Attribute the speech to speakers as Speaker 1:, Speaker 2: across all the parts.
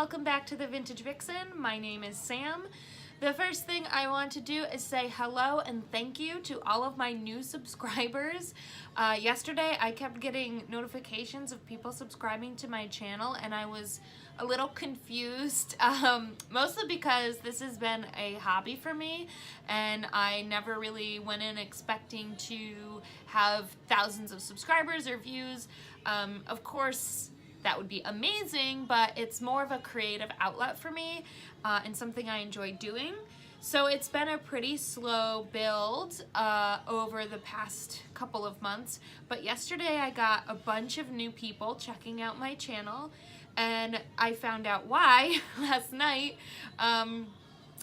Speaker 1: welcome back to the Vintage Vixen. My name is Sam. The first thing I want to do is say hello and thank you to all of my new subscribers. Yesterday I kept getting notifications of people subscribing to my channel and I was a little confused, mostly because this has been a hobby for me and I never really went in expecting to have thousands of subscribers or views. Of course, that would be amazing, but it's more of a creative outlet for me and something I enjoy doing. So it's been a pretty slow build over the past couple of months, but yesterday I got a bunch of new people checking out my channel and I found out why last night.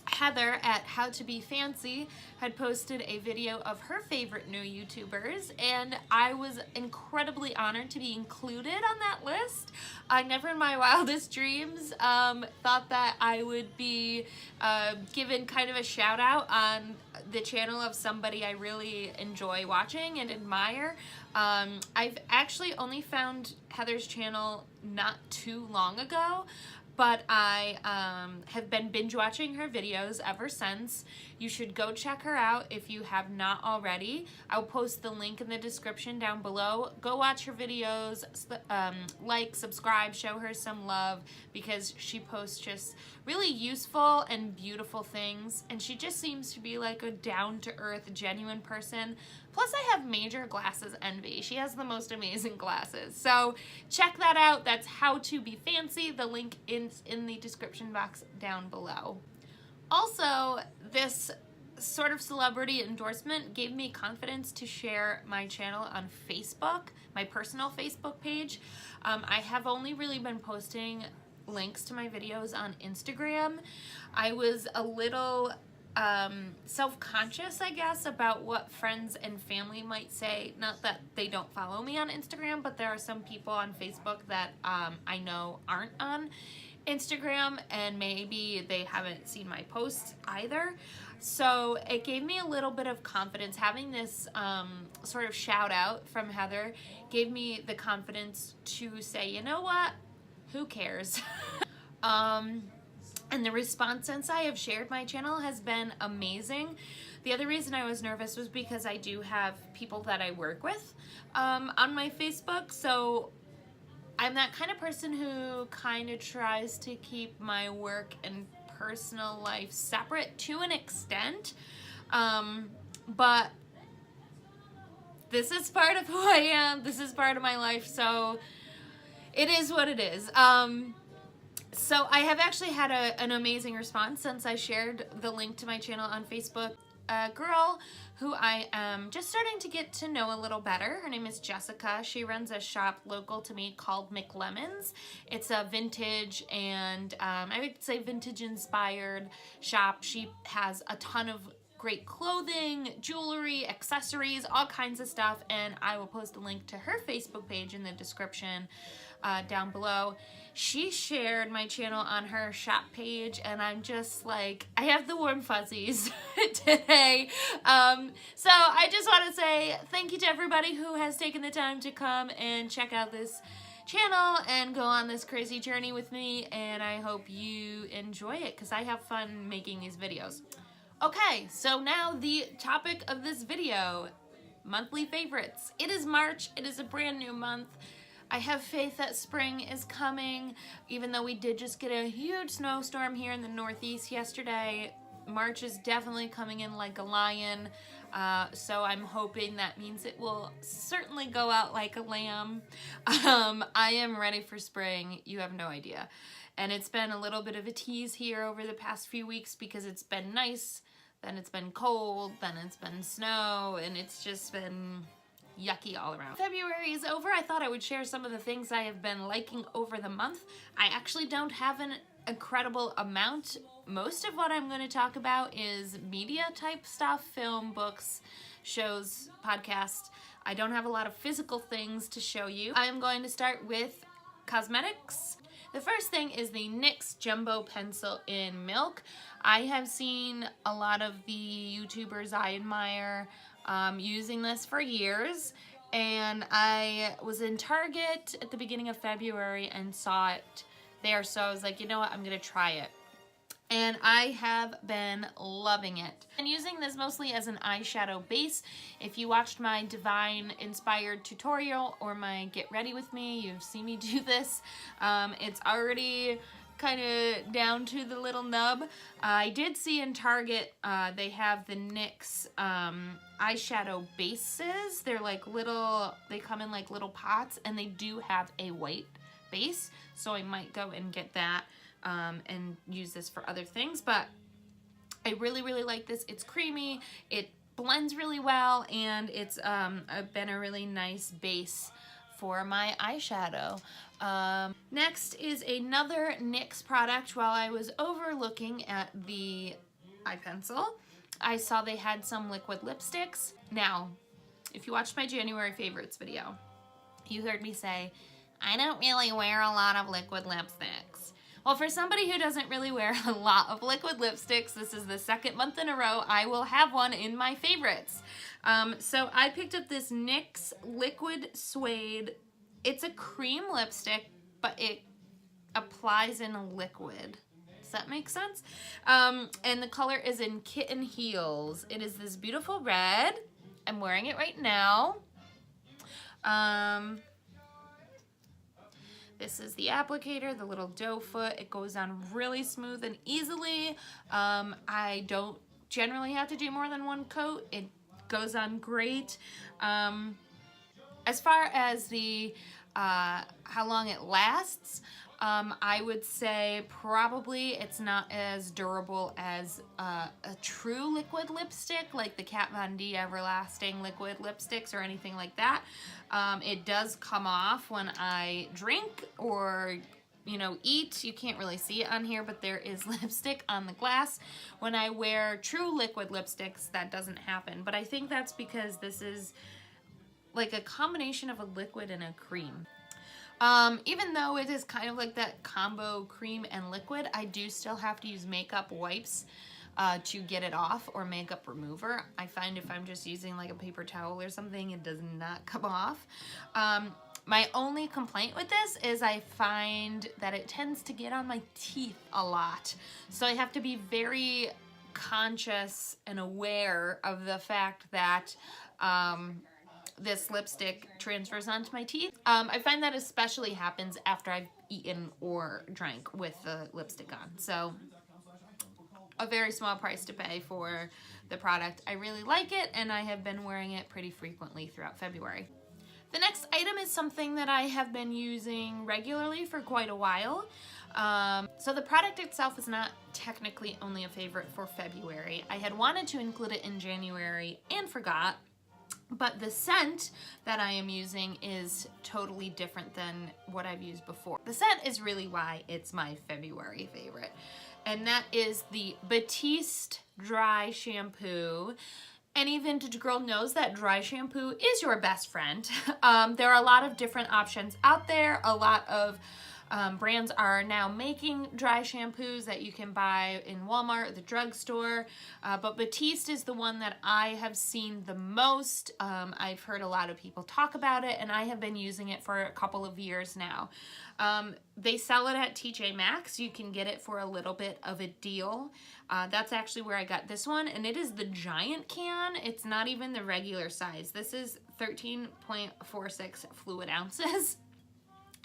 Speaker 1: Heather at How to Be Fancy had posted a video of her favorite new YouTubers and I was incredibly honored to be included on that list. I never in my wildest dreams thought that I would be given kind of a shout out on the channel of somebody I really enjoy watching and admire. I've actually only found Heather's channel not too long ago, but I have been binge watching her videos ever since. You should go check her out if you have not already. I'll post the link in the description down below. Go watch her videos, like, subscribe, show her some love because she posts just really useful and beautiful things and she just seems to be like a down-to-earth, genuine person. Plus I have major glasses envy. She has the most amazing glasses. So check that out. That's How to Be Fancy. The link is in the description box down below. Also, this sort of celebrity endorsement gave me confidence to share my channel on Facebook, my personal Facebook page. I have only really been posting links to my videos on Instagram. I was a little self-conscious, I guess, about what friends and family might say. Not that they don't follow me on Instagram, but there are some people on Facebook that I know aren't on Instagram and maybe they haven't seen my posts either. So it gave me a little bit of confidence. Having this sort of shout out from Heather gave me the confidence to say, you know what, who cares? And the response since I have shared my channel has been amazing. The other reason I was nervous was because I do have people that I work with on my Facebook. So I'm that kind of person who kind of tries to keep my work and personal life separate to an extent. But this is part of who I am. This is part of my life. So it is what it is. So I have actually had an amazing response since I shared the link to my channel on Facebook. A girl who I am just starting to get to know a little better. Her name is Jessica. She runs a shop local to me called McLemon's. It's a vintage and I would say vintage inspired shop. She has a ton of great clothing, jewelry, accessories, all kinds of stuff, and I will post a link to her Facebook page in the description down below. She shared my channel on her shop page and I'm just like, I have the warm fuzzies today. So I just want to say thank you to everybody who has taken the time to come and check out this channel and go on this crazy journey with me, and I hope you enjoy it because I have fun making these videos. Okay, so now the topic of this video, monthly favorites. It is March, it is a brand new month. I have faith that spring is coming, even though we did just get a huge snowstorm here in the Northeast yesterday. March is definitely coming in like a lion, so I'm hoping that means it will certainly go out like a lamb. I am ready for spring, you have no idea. And it's been a little bit of a tease here over the past few weeks because it's been nice, then it's been cold, then it's been snow, and it's just been yucky all around. February is over. I thought I would share some of the things I have been liking over the month. I actually don't have an incredible amount. Most of what I'm going to talk about is media type stuff, film, books, shows, podcasts. I don't have a lot of physical things to show you. I'm going to start with cosmetics. The first thing is the NYX Jumbo Pencil in Milk. I have seen a lot of the YouTubers I admire using this for years, and I was in Target at the beginning of February and saw it there. So I was like, you know what, I'm gonna try it. And I have been loving it. I'm using this mostly as an eyeshadow base. If you watched my Divine inspired tutorial or my Get Ready With Me, you've seen me do this. It's already kind of down to the little nub. I did see in Target, they have the NYX eyeshadow bases. They're like little, they come in like little pots, and they do have a white base. So I might go and get that. And use this for other things, but I really, really like this. It's creamy, it blends really well, and it's been a really nice base for my eyeshadow. Next is another NYX product. While I was overlooking at the eye pencil, I saw they had some liquid lipsticks. Now, if you watched my January favorites video, you heard me say, I don't really wear a lot of liquid lipsticks. Well, for somebody who doesn't really wear a lot of liquid lipsticks, this is the second month in a row I will have one in my favorites. So I picked up this NYX Liquid Suede. It's a cream lipstick, but it applies in a liquid. Does that make sense? And the color is in Kitten Heels. It is this beautiful red. I'm wearing it right now. This is the applicator, the little doe foot. It goes on really smooth and easily. I don't generally have to do more than one coat. It goes on great. As far as the how long it lasts, I would say probably it's not as durable as a true liquid lipstick, like the Kat Von D Everlasting liquid lipsticks or anything like that. It does come off when I drink or, you know, eat. You can't really see it on here, but there is lipstick on the glass. When I wear true liquid lipsticks, that doesn't happen. But I think that's because this is like a combination of a liquid and a cream. Even though it is kind of like that combo cream and liquid, I do still have to use makeup wipes to get it off, or makeup remover. I find if I'm just using like a paper towel or something, it does not come off. My only complaint with this is I find that it tends to get on my teeth a lot. So I have to be very conscious and aware of the fact that this lipstick transfers onto my teeth. I find that especially happens after I've eaten or drank with the lipstick on. So a very small price to pay for the product. I really like it, and I have been wearing it pretty frequently throughout February. The next item is something that I have been using regularly for quite a while. So the product itself is not technically only a favorite for February. I had wanted to include it in January and forgot. But the scent that I am using is totally different than what I've used before. The scent is really why it's my February favorite. And that is the Batiste Dry Shampoo. Any vintage girl knows that dry shampoo is your best friend. There are a lot of different options out there. A lot of brands are now making dry shampoos that you can buy in Walmart or the drugstore, but Batiste is the one that I have seen the most. I've heard a lot of people talk about it, and I have been using it for a couple of years now. They sell it at TJ Maxx. You can get it for a little bit of a deal. That's actually where I got this one, and it is the giant can. It's not even the regular size. This is 13.46 fluid ounces.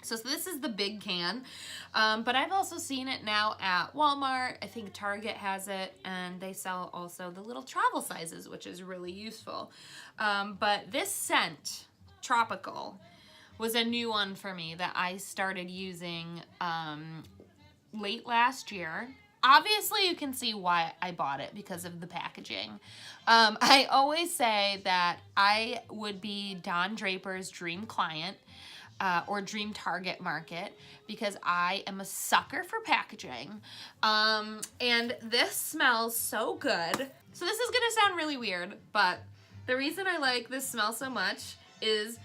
Speaker 1: So this is the big can, but I've also seen it now at Walmart. I think Target has it, and they sell also the little travel sizes, which is really useful. But this scent, Tropical, was a new one for me that I started using late last year. Obviously, you can see why I bought it, because of the packaging. I always say that I would be Don Draper's dream client, or dream target market, because I am a sucker for packaging. And this smells so good. So this is gonna sound really weird, but the reason I like this smell so much is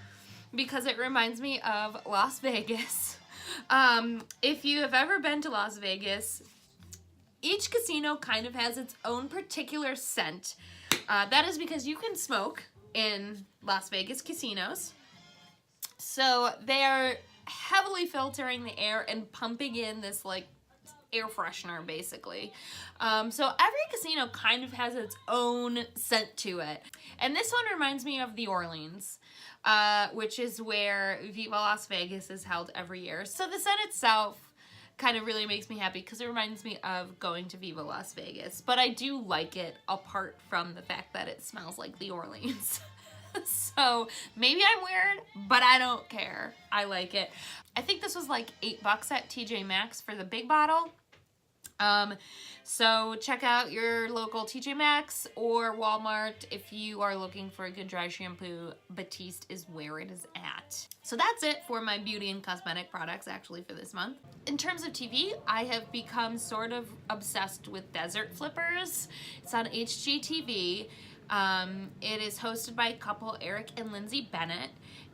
Speaker 1: because it reminds me of Las Vegas. If you have ever been to Las Vegas, each casino kind of has its own particular scent. That is because you can smoke in Las Vegas casinos. So they are heavily filtering the air and pumping in this like air freshener basically. So every casino kind of has its own scent to it. And this one reminds me of the Orleans, which is where Viva Las Vegas is held every year. So the scent itself kind of really makes me happy because it reminds me of going to Viva Las Vegas. But I do like it apart from the fact that it smells like the Orleans. So maybe I'm weird, but I don't care. I like it. I think this was like $8 at TJ Maxx for the big bottle. So check out your local TJ Maxx or Walmart if you are looking for a good dry shampoo. Batiste is where it is at. So that's it for my beauty and cosmetic products actually for this month. In terms of TV, I have become sort of obsessed with Desert Flippers. It's on HGTV. It is hosted by a couple, Eric and Lindsay Bennett,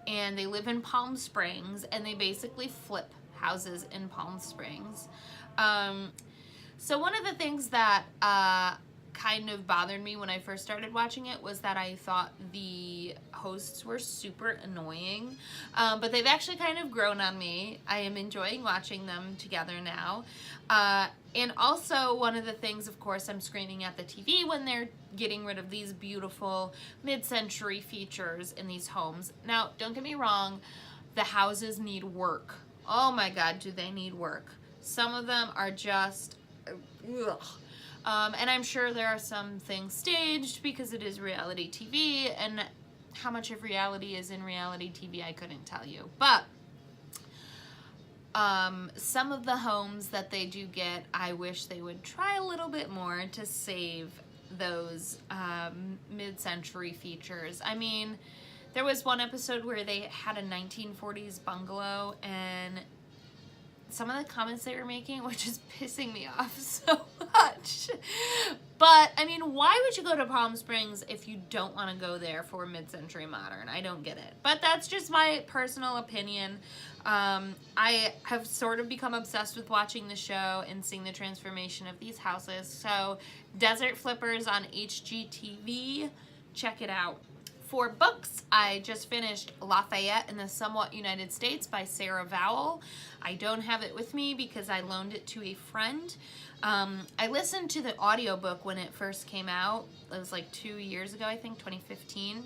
Speaker 1: and they live in Palm Springs, and they basically flip houses in Palm Springs. So one of the things that kind of bothered me when I first started watching it was that I thought the hosts were super annoying, but they've actually kind of grown on me. I am enjoying watching them together now. And also one of the things, of course, I'm screaming at the TV when they're getting rid of these beautiful mid-century features in these homes. Now, don't get me wrong, the houses need work. Oh my God, do they need work? Some of them are just, ugh. And I'm sure there are some things staged because it is reality TV, and how much of reality is in reality TV, I couldn't tell you. But some of the homes that they do get, I wish they would try a little bit more to save those mid-century features. I mean, there was one episode where they had a 1940s bungalow, and some of the comments they were making were just pissing me off so much. But, I mean, why would you go to Palm Springs if you don't want to go there for mid-century modern? I don't get it. But that's just my personal opinion. I have sort of become obsessed with watching the show and seeing the transformation of these houses. So, Desert Flippers on HGTV. Check it out. For books, I just finished Lafayette in the Somewhat United States by Sarah Vowell. I don't have it with me because I loaned it to a friend. I listened to the audiobook when it first came out. It was like 2 years ago, I think, 2015.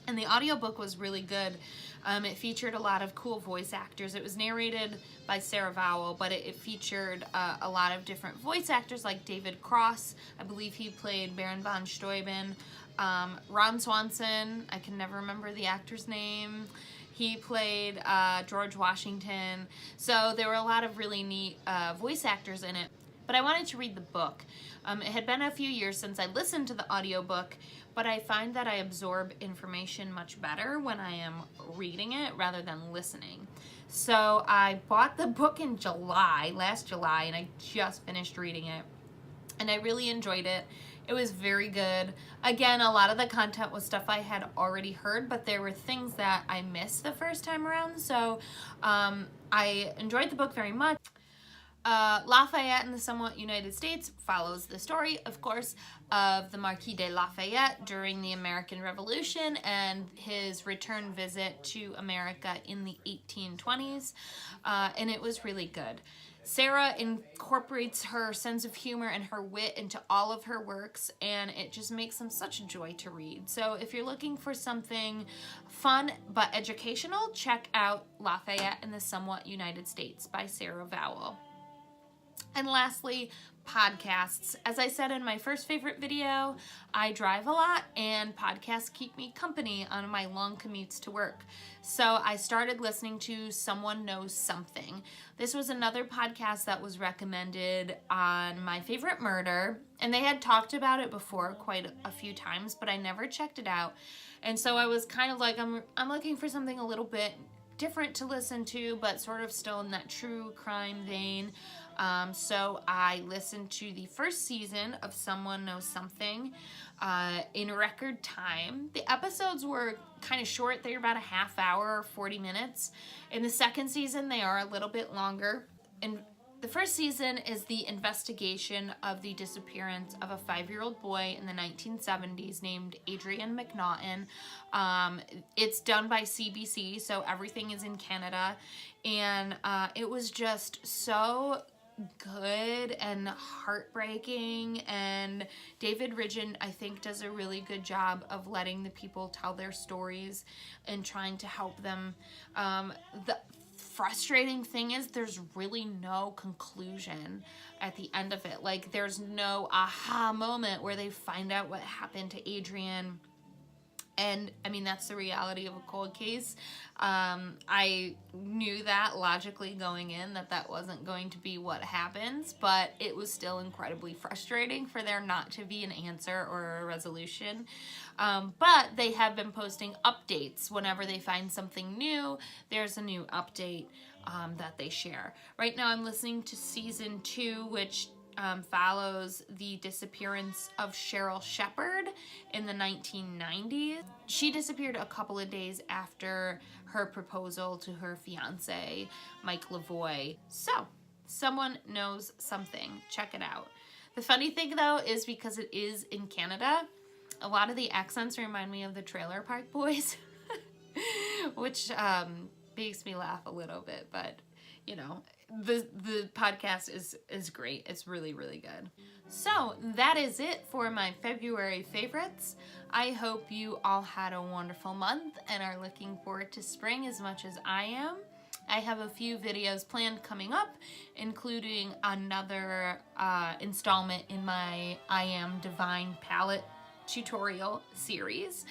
Speaker 1: And the audiobook was really good. It featured a lot of cool voice actors. It was narrated by Sarah Vowell, but it featured a lot of different voice actors like David Cross. I believe he played Baron von Steuben. Ron Swanson, I can never remember the actor's name. He played George Washington. So there were a lot of really neat voice actors in it. But I wanted to read the book. It had been a few years since I listened to the audiobook, but I find that I absorb information much better when I am reading it rather than listening. So I bought the book in last July, and I just finished reading it. And I really enjoyed it. It was very good. Again, a lot of the content was stuff I had already heard, but there were things that I missed the first time around. So I enjoyed the book very much. Lafayette in the Somewhat United States follows the story, of course, of the Marquis de Lafayette during the American Revolution and his return visit to America in the 1820s, and it was really good. Sarah incorporates her sense of humor and her wit into all of her works, and it just makes them such a joy to read. So if you're looking for something fun but educational, check out Lafayette in the Somewhat United States by Sarah Vowell. And lastly, podcasts. As I said in my first favorite video, I drive a lot and podcasts keep me company on my long commutes to work. So I started listening to Someone Knows Something. This was another podcast that was recommended on My Favorite Murder, and they had talked about it before quite a few times, but I never checked it out. And so I was kind of like, I'm looking for something a little bit different to listen to, but sort of still in that true crime vein. So I listened to the first season of Someone Knows Something in record time. The episodes were kind of short. They were about a half hour or 40 minutes. In the second season, they are a little bit longer. And The first season is the investigation of the disappearance of a 5-year-old boy in the 1970s named Adrian McNaughton. It's done by CBC, so everything is in Canada, and it was just so good and heartbreaking, and David Ridgen, I think, does a really good job of letting the people tell their stories and trying to help them. The frustrating thing is there's really no conclusion at the end of it. Like, there's no aha moment where they find out what happened to Adrian. And I mean, that's the reality of a cold case. I knew that logically going in, that wasn't going to be what happens, but it was still incredibly frustrating for there not to be an answer or a resolution. But they have been posting updates whenever they find something new. There's a new update that they share. Right now I'm listening to season 2, which follows the disappearance of Cheryl Shepard in the 1990s. She disappeared a couple of days after her proposal to her fiance, Mike Lavoie. So, someone knows something. Check it out. The funny thing, though, is because it is in Canada, a lot of the accents remind me of the Trailer Park Boys, which makes me laugh a little bit, but you know, the podcast is great. It's really, really good. So that is it for my February favorites. I hope you all had a wonderful month and are looking forward to spring as much as I am. I have a few videos planned coming up, including another installment in my I Am Divine palette tutorial series,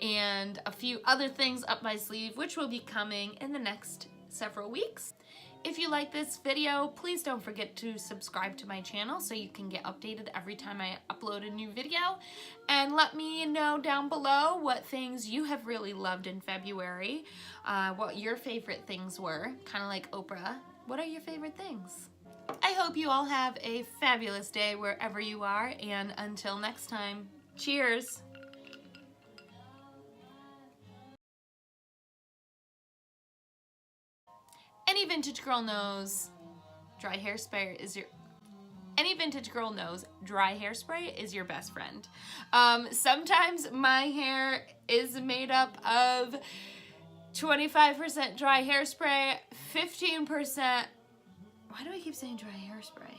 Speaker 1: and a few other things up my sleeve, which will be coming in the next several weeks. If you like this video, please don't forget to subscribe to my channel so you can get updated every time I upload a new video. And let me know down below what things you have really loved in February, what your favorite things were, kind of like Oprah. What are your favorite things? I hope you all have a fabulous day wherever you are, and until next time, cheers! Any vintage girl knows dry hairspray is your best friend. Sometimes my hair is made up of 25% dry hairspray, 15%. Why do I keep saying dry hairspray?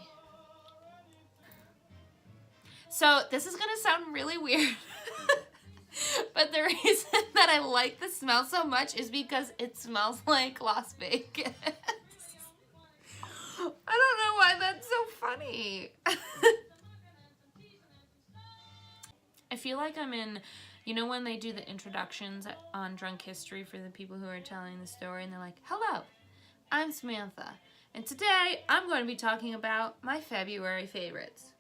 Speaker 1: So this is gonna sound really weird. But the reason that I like the smell so much is because it smells like Las Vegas. I don't know why that's so funny. I feel like I'm in, you know when they do the introductions on Drunk History for the people who are telling the story, and they're like, hello, I'm Samantha, and today I'm going to be talking about my February favorites.